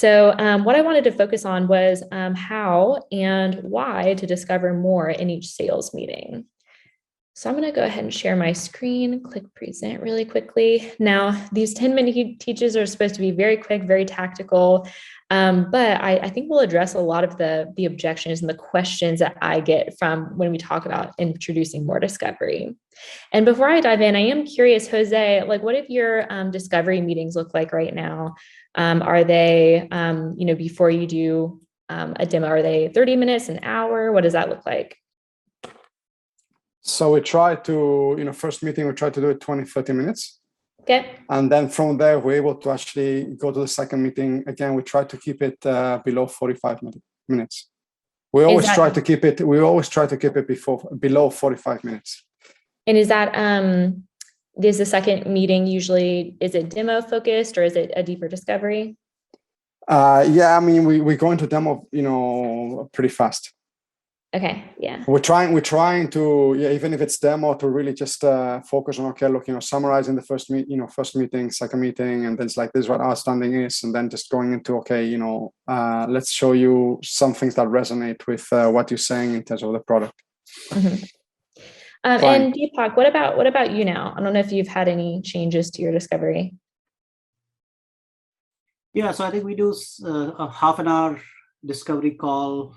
What I wanted to focus on was how and why to discover more in each sales meeting. So I'm going to go ahead and share my screen, click present really quickly. Now, these 10-minute teaches are supposed to be very quick, very tactical, but I think we'll address a lot of the objections and the questions that I get from when we talk about introducing more discovery. And before I dive in, I am curious, Jose, like what if your discovery meetings look like right now? Are they, before you do a demo, are they 30 minutes, an hour? What does that look like? So we try to, first meeting, we try to do it 20, 30 minutes. Okay. And then from there, we're able to actually go to the second meeting. Again, we try to keep it below 45 minutes. We always try to keep it below 45 minutes. And is the second meeting usually, is it demo focused or is it a deeper discovery? Yeah, I mean, we go into demo, pretty fast. Okay. Yeah. We're trying to, even if it's demo, to really just focus on, summarizing the first meeting, second meeting, and then it's like, this is what our standing is. And then just going into, let's show you some things that resonate with what you're saying in terms of the product. Mm-hmm. And Deepak, what about you now? I don't know if you've had any changes to your discovery. Yeah, so I think we do a half an hour discovery call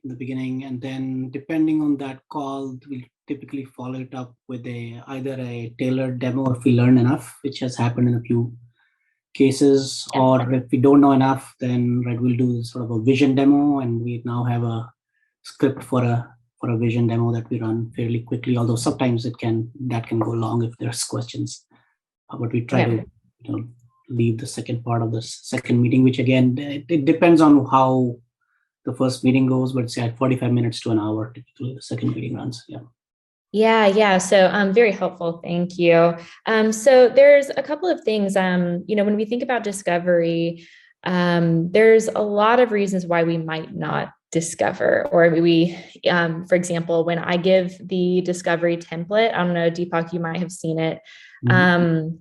in the beginning, and then depending on that call, we'll typically follow it up with either a tailored demo if we learn enough, which has happened in a few cases, or if we don't know enough, then we'll do sort of a vision demo, and we now have a script for a vision demo that we run fairly quickly, although sometimes that can go long if there's questions. But we try to leave the second part of the second meeting, which again, it depends on how the first meeting goes, but say 45 minutes to an hour, typically the second meeting runs. Yeah. So very helpful. Thank you. So there's a couple of things, when we think about discovery, there's a lot of reasons why we might not discover, or for example, when I give the discovery template, I don't know, Deepak, you might have seen it. Mm-hmm.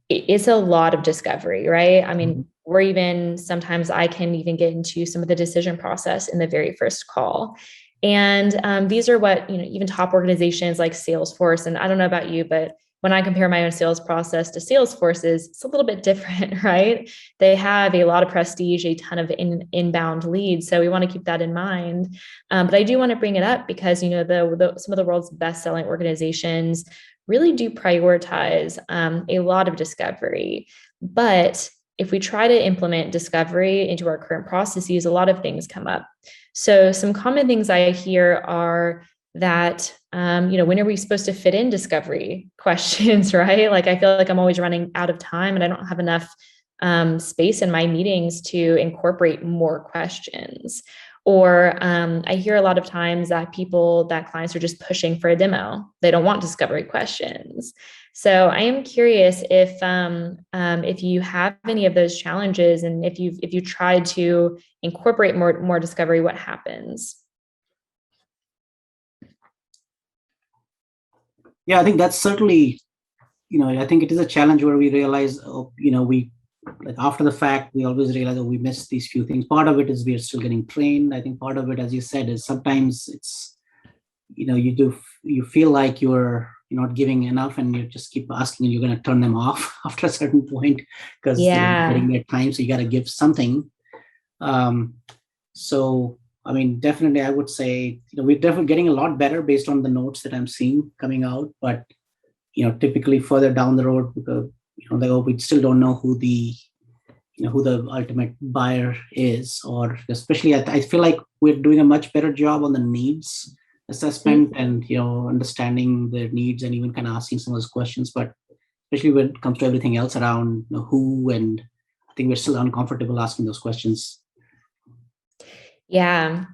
It's a lot of discovery, right? I mean, or even sometimes I can even get into some of the decision process in the very first call. And these are what, even top organizations like Salesforce, and I don't know about you, but when I compare my own sales process to Salesforce's, it's a little bit different, right? They have a lot of prestige, a ton of inbound leads. So we want to keep that in mind. But I do want to bring it up because, some of the world's best-selling organizations really do prioritize a lot of discovery. But if we try to implement discovery into our current processes, a lot of things come up. So some common things I hear are that, when are we supposed to fit in discovery questions, right? Like, I feel like I'm always running out of time and I don't have enough space in my meetings to incorporate more questions. Or I hear a lot of times that clients are just pushing for a demo. They don't want discovery questions. So I am curious if you have any of those challenges, and if you tried to incorporate more discovery, what happens? Yeah, I think that's certainly, I think it is a challenge where we realize, after the fact, we always realize that we missed these few things. Part of it is we are still getting trained. I think part of it, as you said, is sometimes it's, you feel like you're not giving enough, and you just keep asking, and you're going to turn them off after a certain point because they're getting their time. So you got to give something. So, I mean, definitely, I would say, we're definitely getting a lot better based on the notes that I'm seeing coming out. But, typically further down the road, because we still don't know who the ultimate buyer is, or especially I feel like we're doing a much better job on the needs assessment and understanding their needs and even kind of asking some of those questions. But especially when it comes to everything else around who, and I think we're still uncomfortable asking those questions. Yeah.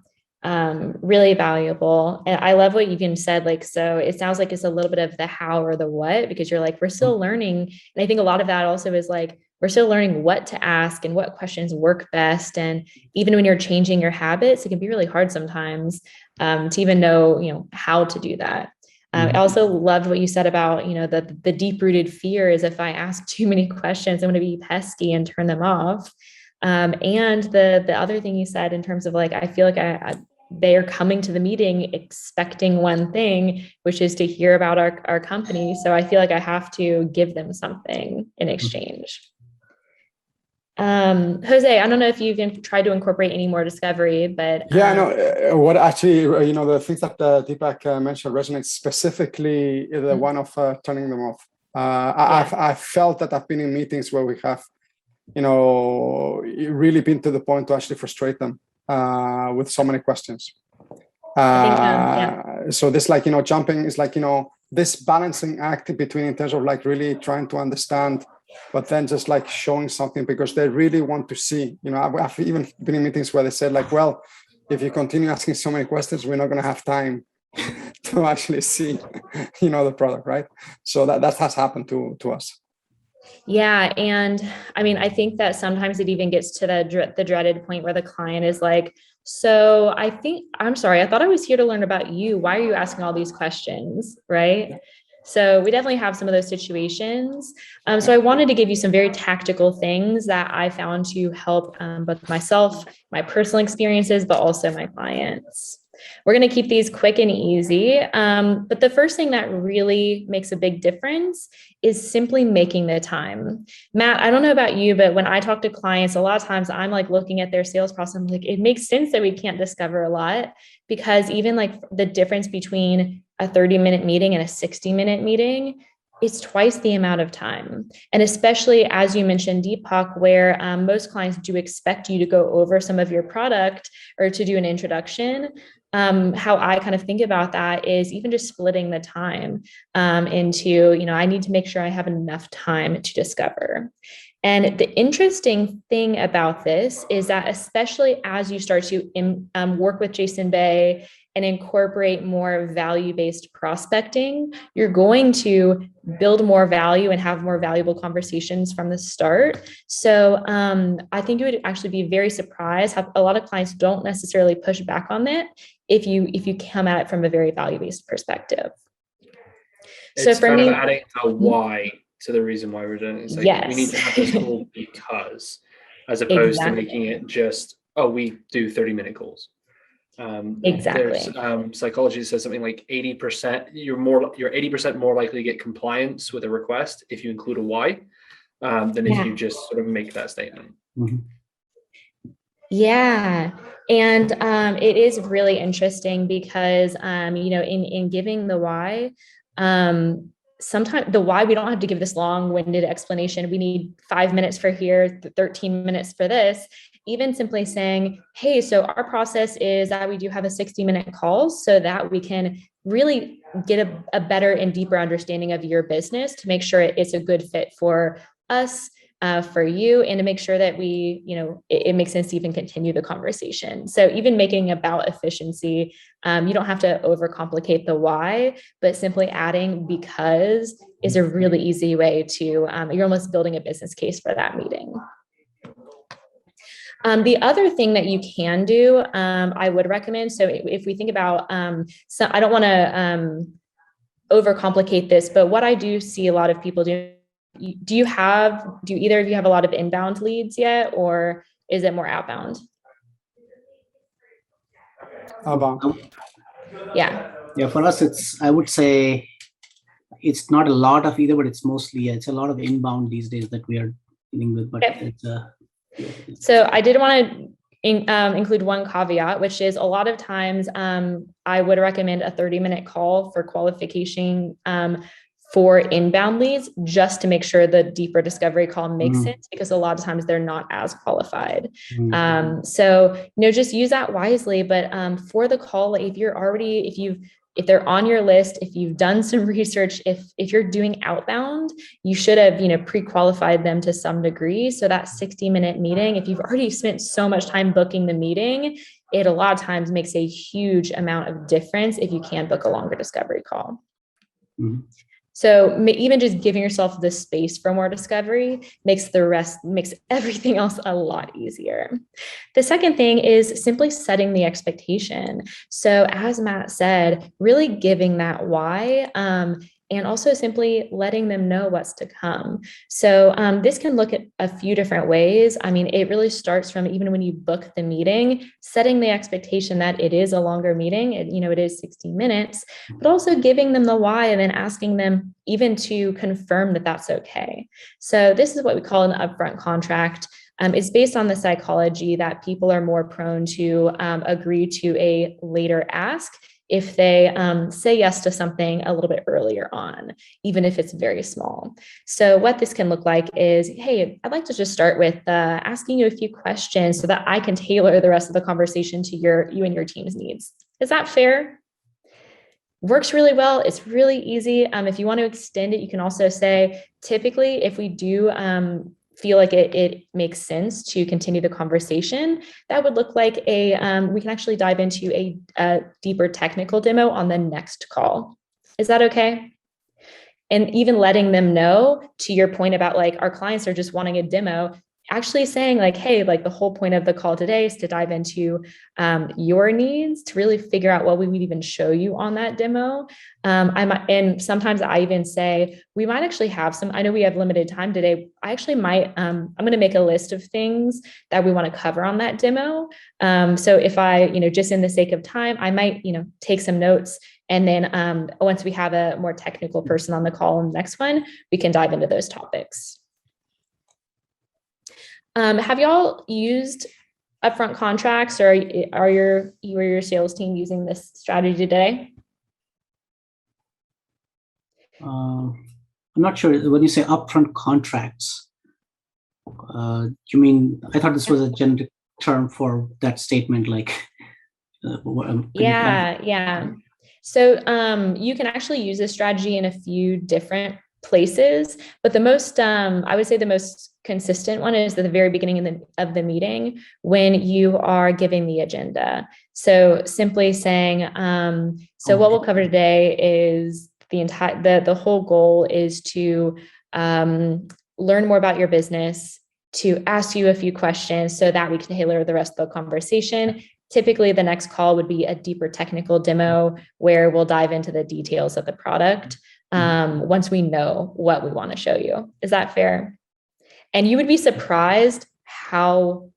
Really valuable. And I love what you even said, so it sounds like it's a little bit of the how or the what, because you're like, we're still learning. And I think a lot of that also is we're still learning what to ask and what questions work best. And even when you're changing your habits, it can be really hard sometimes to even know, how to do that. I also loved what you said about, the deep-rooted fear is if I ask too many questions, I'm going to be pesky and turn them off. And the other thing you said in terms of like, I feel like they are coming to the meeting expecting one thing, which is to hear about our company. So I feel like I have to give them something in exchange. Jose, I don't know if you've tried to incorporate any more discovery, but yeah, no. What actually, the things that Deepak mentioned resonates specifically the one of turning them off. I felt that I've been in meetings where we have, really been to the point to actually frustrate them with so many questions. So this, like, jumping is like, this balancing act between in terms of like really trying to understand, but then just like showing something because they really want to see. I've even been in meetings where they said like, well, if you continue asking so many questions, we're not going to have time to actually see, the product, right? So that has happened to us. Yeah. And I mean, I think that sometimes it even gets to the dreaded point where the client is like, so I'm sorry, I thought I was here to learn about you. Why are you asking all these questions? Right. So we definitely have some of those situations. So I wanted to give you some very tactical things that I found to help both myself, my personal experiences, but also my clients. We're going to keep these quick and easy. But the first thing that really makes a big difference is simply making the time. Matt, I don't know about you, but when I talk to clients, a lot of times I'm like looking at their sales process. I'm like, it makes sense that we can't discover a lot, because even like the difference between a 30-minute meeting and a 60-minute meeting, it's twice the amount of time. And especially as you mentioned, Deepak, where most clients do expect you to go over some of your product or to do an introduction. How I kind of think about that is even just splitting the time into, I need to make sure I have enough time to discover. And the interesting thing about this is that especially as you start to work with Jason Bay and incorporate more value-based prospecting, you're going to build more value and have more valuable conversations from the start. So I think you would actually be very surprised how a lot of clients don't necessarily push back on that if you come at it from a very value-based perspective. It's so for kind me, of adding a why to the reason why we're doing it. It's like, yes, we need to have this call because, as opposed to making it just, we do 30-minute calls. Exactly. There's psychology that says something like 80%. You're 80% more likely to get compliance with a request if you include a why than if you just sort of make that statement. Mm-hmm. Yeah. And it is really interesting because, in giving the why, sometimes the why, we don't have to give this long-winded explanation. We need 5 minutes for here, 13 minutes for this. Even simply saying, hey, so our process is that we do have a 60-minute call so that we can really get a better and deeper understanding of your business to make sure it's a good fit for us, for you, and to make sure that we, it makes sense to even continue the conversation. So even making about efficiency, you don't have to overcomplicate the why, but simply adding because is a really easy way to, you're almost building a business case for that meeting. The other thing that you can do, I would recommend, so if we think about, so I don't want to overcomplicate this, but what I do see a lot of people do either of you have a lot of inbound leads yet, or is it more outbound? Outbound. Yeah. Yeah, for us, I would say it's not a lot of either, but it's mostly, it's a lot of inbound these days that we are dealing with, but it's So I did want to include one caveat, which is a lot of times I would recommend a 30-minute call for qualification for inbound leads, just to make sure the deeper discovery call makes sense, because a lot of times they're not as qualified. So, just use that wisely. But for the call, if they're on your list, if you've done some research, if you're doing outbound, you should have, pre-qualified them to some degree. So that 60-minute meeting, if you've already spent so much time booking the meeting, it a lot of times makes a huge amount of difference if you can book a longer discovery call. So even just giving yourself the space for more discovery makes everything else a lot easier. The second thing is simply setting the expectation. So as Matt said, really giving that why, and also simply letting them know what's to come. So this can look at a few different ways. I mean, it really starts from even when you book the meeting, setting the expectation that it is a longer meeting, it is 60 minutes, but also giving them the why and then asking them even to confirm that that's okay. So this is what we call an upfront contract. It's based on the psychology that people are more prone to agree to a later ask if they say yes to something a little bit earlier on, even if it's very small. So what this can look like is, hey, I'd like to just start with asking you a few questions so that I can tailor the rest of the conversation to you and your team's needs. Is that fair? Works really well. It's really easy. If you want to extend it, you can also say, typically, if we do feel like it makes sense to continue the conversation, that would look like we can actually dive into a deeper technical demo on the next call. Is that okay? And even letting them know, to your point about like our clients are just wanting a demo, actually saying like, hey, like the whole point of the call today is to dive into your needs, to really figure out what we would even show you on that demo. And sometimes I even say, we might actually have I know we have limited time today. I actually might, I'm going to make a list of things that we want to cover on that demo. So if I, just in the sake of time, I might, take some notes. And then once we have a more technical person on the call in the next one, we can dive into those topics. Have y'all used upfront contracts, or are you or your sales team using this strategy today? I'm not sure. When you say upfront contracts, you mean, I thought this was a generic term for that statement, like. Yeah. So you can actually use this strategy in a few different places, but the most, I would say the most consistent one is at the very beginning of the meeting when you are giving the agenda. So simply saying, so what we'll cover today is the whole goal is to learn more about your business, to ask you a few questions so that we can tailor the rest of the conversation. Typically, the next call would be a deeper technical demo where we'll dive into the details of the product once we know what we want to show you. Is that fair? And you would be surprised how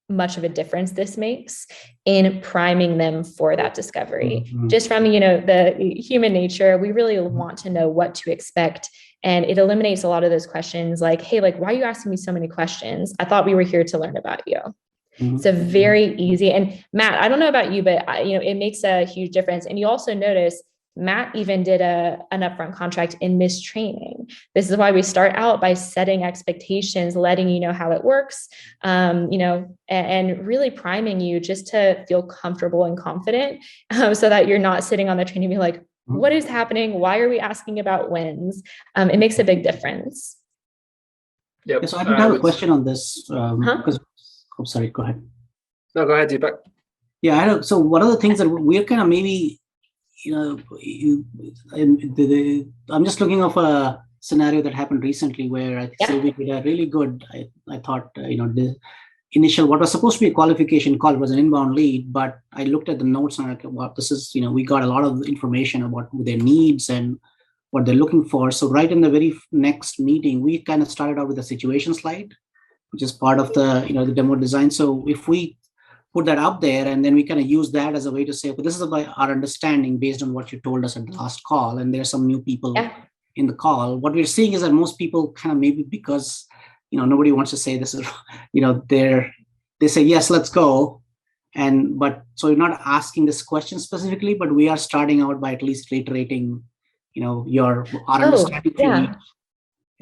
much of a difference this makes in priming them for that discovery. Just from, the human nature, we really want to know what to expect. And it eliminates a lot of those questions like, hey, like, why are you asking me so many questions? I thought we were here to learn about you. It's a very easy, and Matt, I don't know about you, but it makes a huge difference. And you also notice Matt even did an upfront contract in this training. This is why we start out by setting expectations, letting you know how it works, and really priming you just to feel comfortable and confident, so that you're not sitting on the training and be like, what is happening? Why are we asking about wins? It makes a big difference. Yep. So I did have a question on this. Because, I'm sorry, go ahead. No, go ahead, Deepak. Yeah, I know. So one of the things that we're kind of maybe, I'm just looking of a scenario that happened recently where I think Sylvie did a really good, I thought, the initial, what was supposed to be a qualification call was an inbound lead, but I looked at the notes and I'm like, well, this is, we got a lot of information about their needs and what they're looking for. So right in the very next meeting, we kind of started out with a situation slide, which is part of the, the demo design. So if we put that up there and then we kind of use that as a way to say, okay, this is about our understanding based on what you told us at the last call. And there's some new people in the call. What we're seeing is that most people kind of maybe because, nobody wants to say this is, they say, yes, let's go. But so you're not asking this question specifically, but we are starting out by at least reiterating, our understanding. Yeah.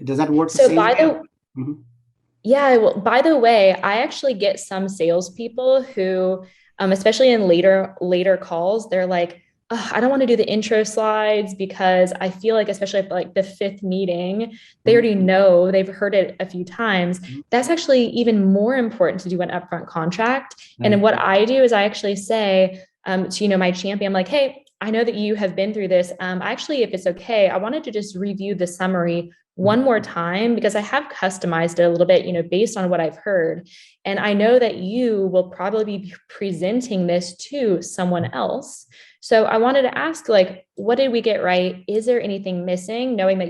Does that work? So yeah, well, by the way, I actually get some salespeople who, especially in later calls, they're like, oh, I don't want to do the intro slides because I feel like, especially at like the 5th meeting, they already know, they've heard it a few times. That's actually even more important to do an upfront contract. And what I do is I actually say to, my champion, I'm like, hey, I know that you have been through this. Actually, if it's okay, I wanted to just review the summary one more time, because I have customized it a little bit, based on what I've heard. And I know that you will probably be presenting this to someone else. So I wanted to ask, like, what did we get right? Is there anything missing? Knowing that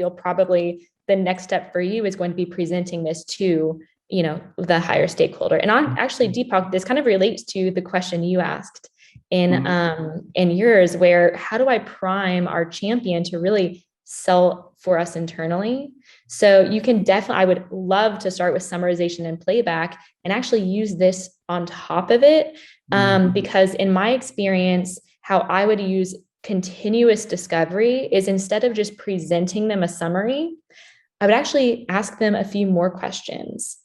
the next step for you is going to be presenting this to, the higher stakeholder. And actually, Deepak, this kind of relates to the question you asked in yours, where how do I prime our champion to really sell for us internally? So you can definitely, I would love to start with summarization and playback and actually use this on top of it. Because in my experience, how I would use continuous discovery is, instead of just presenting them a summary, I would actually ask them a few more questions.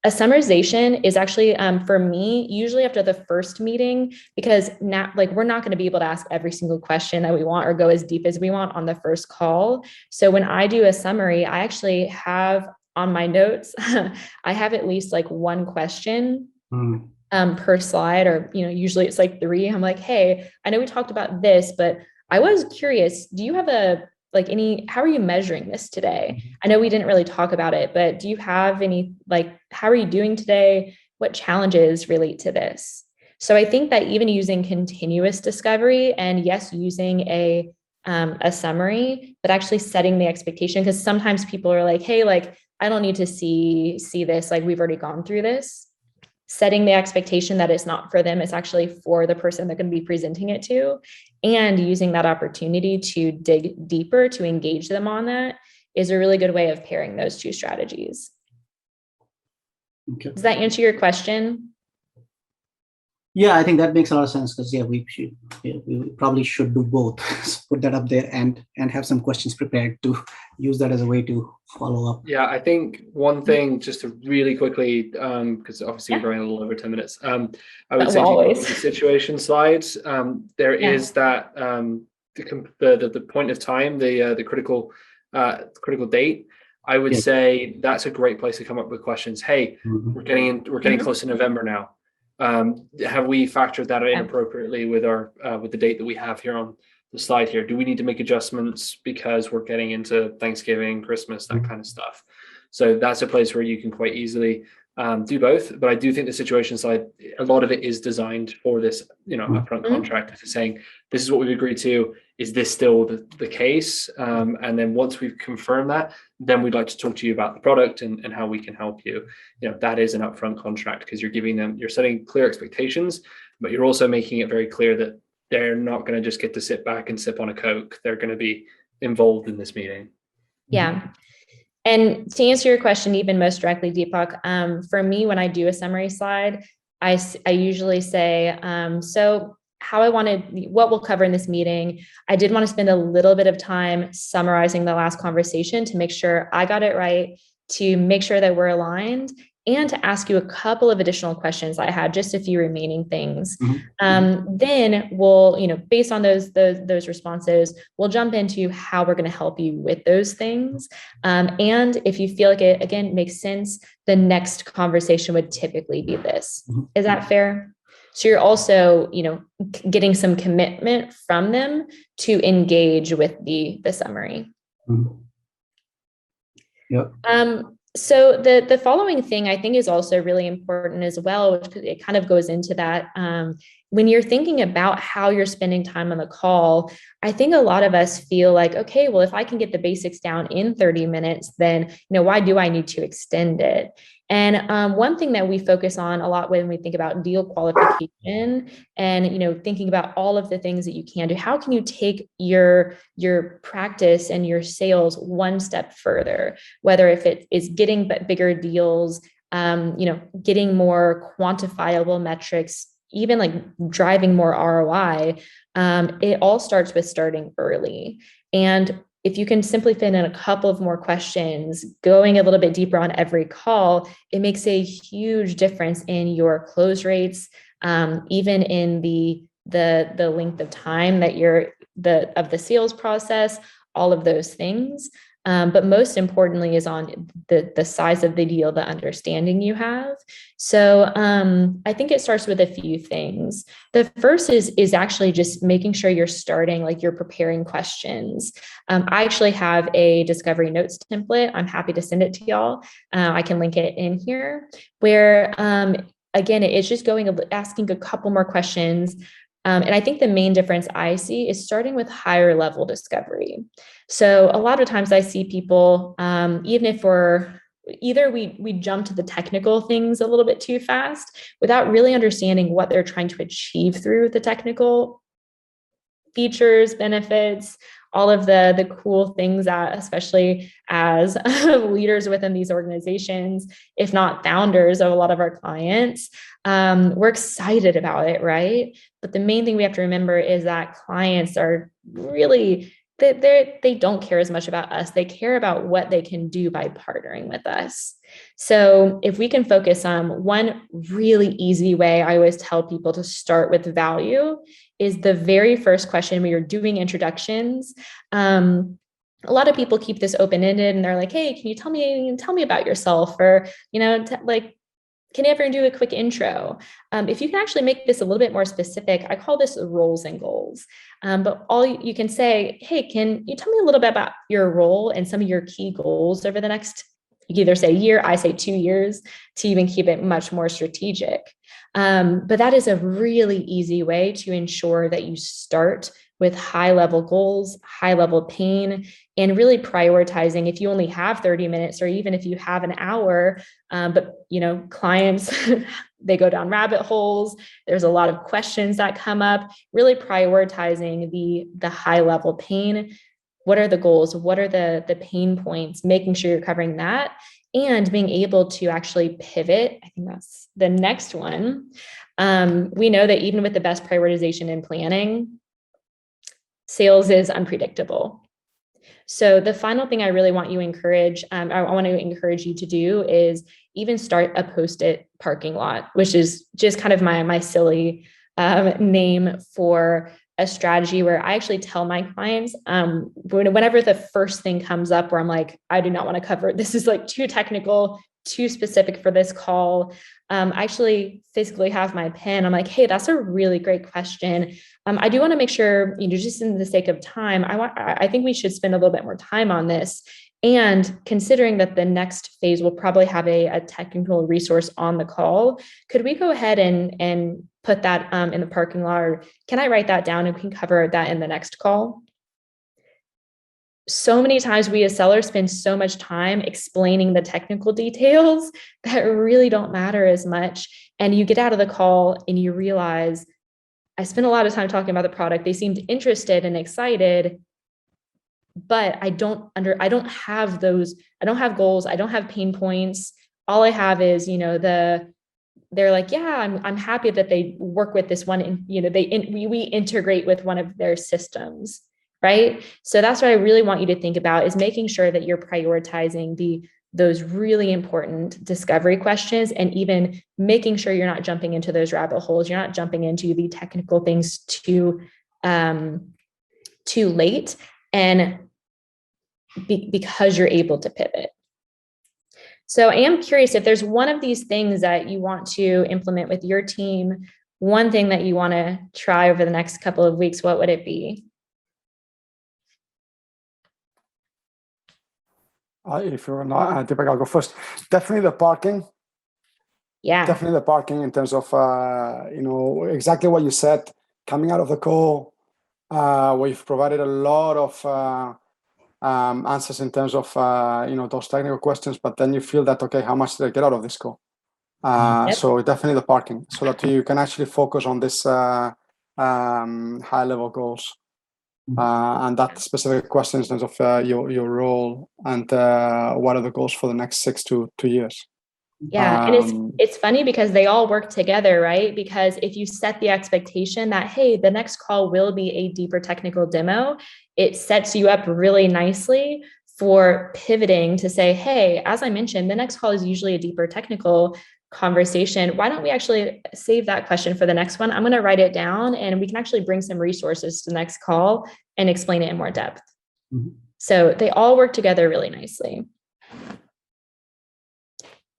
A summarization is actually, for me, usually after the first meeting, because now, like, we're not going to be able to ask every single question that we want or go as deep as we want on the first call. So when I do a summary, I actually have on my notes, I have at least like one question per slide, or, usually it's like 3. I'm like, hey, I know we talked about this, but I was curious, do you have how are you measuring this today? I know we didn't really talk about it, but do you have any, how are you doing today? What challenges relate to this? So I think that even using continuous discovery, and yes, using a summary, but actually setting the expectation, because sometimes people are like, hey, I don't need to see this, we've already gone through this. Setting the expectation that it's not for them, it's actually for the person they're going to be presenting it to, and using that opportunity to dig deeper, to engage them on that, is a really good way of pairing those two strategies. Okay. Does that answer your question? Yeah, I think that makes a lot of sense, because we probably should do both. Put that up there and have some questions prepared to use that as a way to follow up. Yeah, I think one thing, just to really quickly, because obviously we're going a little over 10 minutes. I would say the situation slides. There is that the point of time, the critical date. I would say that's a great place to come up with questions. Hey, we're getting close to November now. Have we factored that in appropriately with the date that we have here on the slide here? Do we need to make adjustments because we're getting into Thanksgiving, Christmas, that kind of stuff? So that's a place where you can quite easily do both. But I do think the situation slide, a lot of it is designed for this, upfront contract. It's saying, this is what we've agreed to. Is this still the case? And then once we've confirmed that, then we'd like to talk to you about the product and how we can help you. That is an upfront contract, because you're setting clear expectations, but you're also making it very clear that they're not going to just get to sit back and sip on a Coke. They're going to be involved in this meeting. Yeah. And to answer your question even most directly, Deepak, for me, when I do a summary slide, I usually say, so what we'll cover in this meeting. I did want to spend a little bit of time summarizing the last conversation to make sure I got it right, to make sure that we're aligned, and to ask you a couple of additional questions. I had just a few remaining things. Then we'll, based on those responses, we'll jump into how we're going to help you with those things. And if you feel like it, again, makes sense, the next conversation would typically be this. Is that fair? So you're also, getting some commitment from them to engage with the summary. Yep. So the following thing I think is also really important as well, which it kind of goes into that. When you're thinking about how you're spending time on the call, I think a lot of us feel like, okay, well, if I can get the basics down in 30 minutes, then, why do I need to extend it? And one thing that we focus on a lot when we think about deal qualification and, thinking about all of the things that you can do, how can you take your practice and your sales one step further, whether if it is getting bigger deals, getting more quantifiable metrics, even like driving more ROI, it all starts with starting early. And if you can simply fit in a couple of more questions, going a little bit deeper on every call, it makes a huge difference in your close rates, even in the length of time that of the sales process, all of those things. But most importantly is on the size of the deal, the understanding you have. So I think it starts with a few things. The first is actually just making sure you're starting, like you're preparing questions. I actually have a discovery notes template. I'm happy to send it to y'all. I can link it in here, where again, it's just asking a couple more questions. And I think the main difference I see is starting with higher level discovery. So a lot of times I see people, even if we jump to the technical things a little bit too fast without really understanding what they're trying to achieve through the technical features, benefits, all of the cool things that, especially as leaders within these organizations, if not founders of a lot of our clients, we're excited about it, right? But the main thing we have to remember is that clients are really, they don't care as much about us. They care about what they can do by partnering with us. So if we can focus on one really easy way, I always tell people to start with value, is the very first question when you're doing introductions. A lot of people keep this open-ended and they're like, hey, can you tell me about yourself? Or, can everyone do a quick intro? If you can actually make this a little bit more specific, I call this roles and goals. But all you can say, hey, can you tell me a little bit about your role and some of your key goals over the next, you can either say year, I say 2 years, to even keep it much more strategic. But that is a really easy way to ensure that you start with high level goals, high level pain, and really prioritizing if you only have 30 minutes or even if you have an hour, but clients, they go down rabbit holes. There's a lot of questions that come up, really prioritizing the high level pain. What are the goals? What are the pain points? Making sure you're covering that and being able to actually pivot. I think that's the next one. We know that even with the best prioritization and planning, sales is unpredictable. So the final thing I really want you to encourage, I want to encourage you to do is even start a Post-it parking lot, which is just kind of my silly name for a strategy where I actually tell my clients, whenever the first thing comes up where I'm like, I do not want to cover it, this is like too technical, too specific for this call. I actually physically have my pen. I'm like, hey, that's a really great question. I do want to make sure, just in the sake of time, I think we should spend a little bit more time on this. And considering that the next phase will probably have a technical resource on the call, could we go ahead and put that in the parking lot? Or can I write that down and we can cover that in the next call? So many times we as sellers spend so much time explaining the technical details that really don't matter as much. And you get out of the call and you realize, I spent a lot of time talking about the product. They seemed interested and excited, but I don't have those. I don't have goals. I don't have pain points. All I have is, they're like, yeah, I'm happy that they work with this one. And, we integrate with one of their systems. Right. So that's what I really want you to think about, is making sure that you're prioritizing those really important discovery questions, and even making sure you're not jumping into those rabbit holes. You're not jumping into the technical things too late, and because you're able to pivot. So I am curious if there's one of these things that you want to implement with your team, one thing that you want to try over the next couple of weeks, what would it be? If you're not, Deepak, I'll go first. Definitely the parking. Yeah. Definitely the parking in terms of, exactly what you said, coming out of the call, where you've provided a lot of answers in terms of, those technical questions, but then you feel that, okay, how much did I get out of this call? Yep. So definitely the parking, so that you can actually focus on this high level goals. And that specific question in terms of your role and what are the goals for the next 6 to 2 years. Yeah, and it's funny because they all work together, right? Because if you set the expectation that, hey, the next call will be a deeper technical demo, it sets you up really nicely for pivoting to say, hey, as I mentioned, the next call is usually a deeper technical conversation. Why don't we actually save that question for the next one? I'm going to write it down and we can actually bring some resources to the next call and explain it in more depth. Mm-hmm. So they all work together really nicely.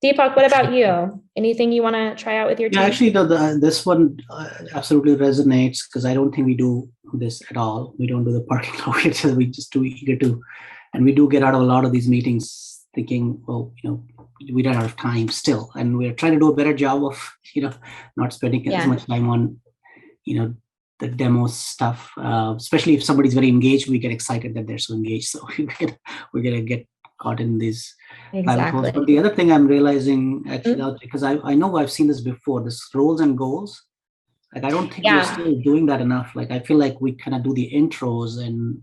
Deepak, what about you? Anything you want to try out with your team? Yeah, actually, this one absolutely resonates because I don't think we do this at all. We don't do the parking lot. We just too eager to, and we do get out of a lot of these meetings thinking, well, we don't have time still, and we're trying to do a better job of, not spending as much time on, the demo stuff. Especially if somebody's very engaged, we get excited that they're so engaged. So we're gonna get caught in these. Exactly. But the other thing I'm realizing actually, because I know I've seen this before, this roles and goals. Like, I don't think we're still doing that enough. Like, I feel like we kind of do the intros and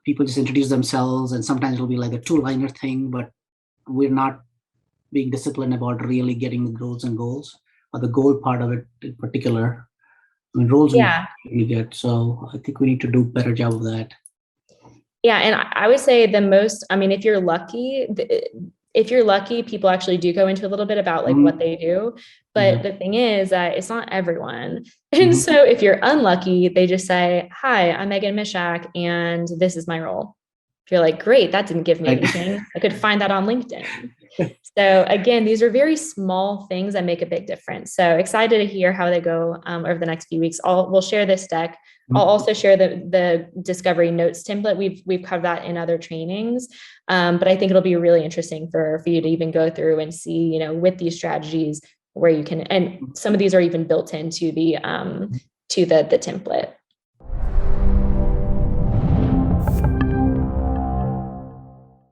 people just introduce themselves, and sometimes it'll be like a 2-liner thing, but we're not being disciplined about really getting the roles and goals, or the goal part of it in particular. I mean, roles we get. So I think we need to do a better job of that. Yeah. And I would say if you're lucky, people actually do go into a little bit about like what they do. But the thing is that it's not everyone. And so if you're unlucky, they just say, hi, I'm Megan Mishak, and this is my role. If you're like, great, that didn't give me anything. I could find that on LinkedIn. So again, these are very small things that make a big difference. So excited to hear how they go over the next few weeks. We'll share this deck. I'll also share the discovery notes template. We've covered that in other trainings, but I think it'll be really interesting for you to even go through and see, with these strategies where you can, and some of these are even built into the template.